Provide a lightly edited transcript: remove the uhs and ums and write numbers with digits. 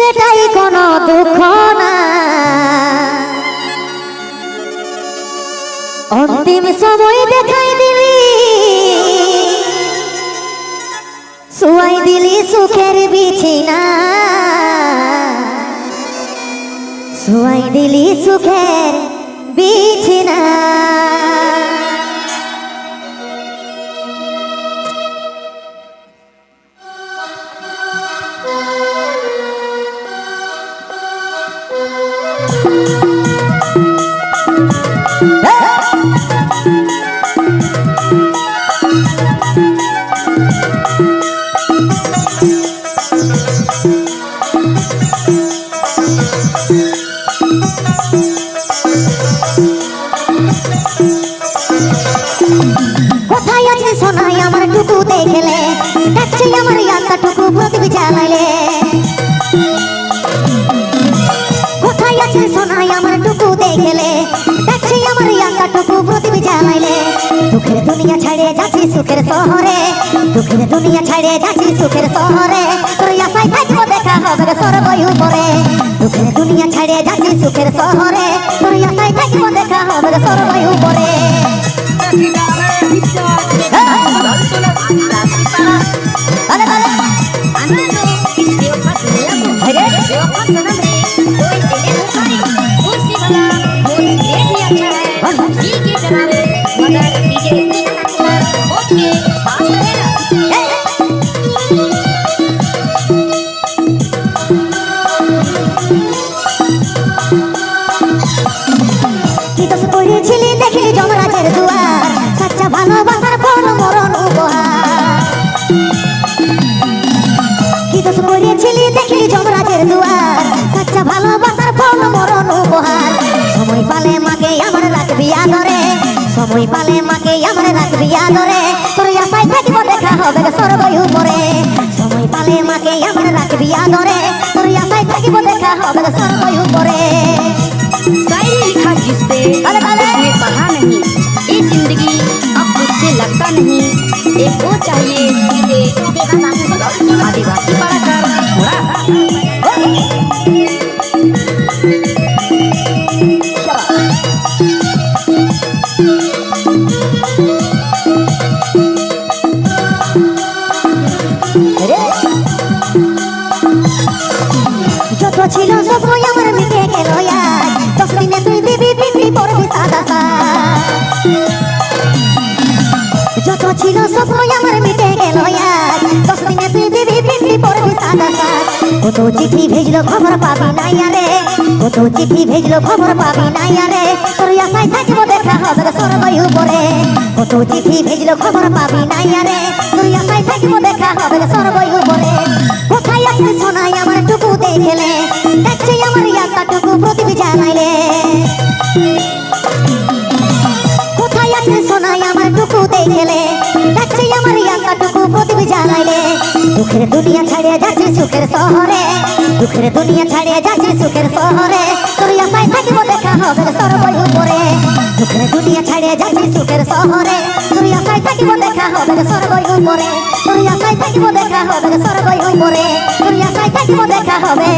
সেটাই কোনো দুঃখ না। অন্তিম সময় দেখাই দিলি, শুয়াই দিলি সুখের বিছিনা, শুয়াই দিলি সুখের বিছিনা। কোথায় আছে সোনাই আমার টুকু দেখলে, ডাকছে আমার ইয়াদটা টুকু প্রদীপ জ্বালাইলে। কোথায় আছে সোনাই আমার টুকু দেখলে, ডাকছে আমার ইয়াদটা টুকু প্রদীপ জ্বালাইলে। দুঃখের দুনিয়া ছাড়ে যাচ্ছি সুখের শহরে, দুঃখের দুনিয়া ছাড়ে যাচ্ছি সুখের শহরে। তোর আশায় থাকবো দেখা হবে সর্বই উপরে, দুঃখের দুনিয়া ছাড়ে যাচ্ছি সুখের শহরে। তোর আশায় থাকবো দেখা হবে সর্বই উপরে। কি দোষ করেছিলি দেখলি যমরাজের দুয়ার, সচ্চা ভালোবাসার বড় মরণ উপহার। কি দোষ করেছিলি দেখলি যমরাজের দুয়ার, সচ্চা ভালোবাসার বড় মরণ উপহার। সময় পালে মাকে আমার রাখবি আদরে, সময় পালে মাকে আমার রাখবি আদরে। তোর আশায় থাকবো দেখা হবে সর্বই উপরে, সময় পালে মাকে আমার রাখবি আদরে। তোর আশায় থাকবো দেখা হবে সর্বই উপরে। शायरी लिखा जिस पे उसने पढ़ा नहीं, ये जिंदगी अब मुझसे लगता नहीं। एक वो चाहिए जिसे आदिवासी पढ़ा कर छोड़ा। যত ছিল স্বপ্ন আমার মিটে গেল আজ, 10 দিনে তুই দিবি বিক্রি করবি সাদা সাজ। যত ছিল স্বপ্ন আমার মিটে গেল আজ, 10 দিনে তুই দিবি বিক্রি করবি সাদা সাজ। কত চিঠি ভেজলো খবর পাবি না আরে, কত চিঠি ভেজলো খবর পাবি না আরে। তোর আশায় থাকবো দেখা হবে সর্বই উপরে, কত চিঠি ভেজলো খবর পাবি না আরে। তোর আশায় থাকবো দেখা হবে সর্বই উপরে। কোথায় আছে সোনাই আমার টুকু দেখলে, ডাকছে আমার ইয়াদটা টুকু প্রদীপ জ্বালাইলে। কোথায় আছে সোনাই আমার টুকু দেখলে, ডাকছে আমার ইয়াদটা টুকু প্রদীপ জ্বালাইলে। দুঃখের দুনিয়া ছাড়িয়ে যাচ্ছি সুখের শহরে, দুঃখের দুনিয়া ছাড়িয়ে যাচ্ছি সুখের শহরে। তোর আশায় থাকবো দেখা হবে সর্বই উপরে, দুঃখের দুনিয়া ছাড়িয়ে যাচ্ছি সুখের শহরে। তোর আশায় থাকবো দেখা হবে সর্বই উপরে, তোর আশায় থাকবো দেখা হবে সর্বই উপরে, তোর আশায় থাকবো দেখা হবে।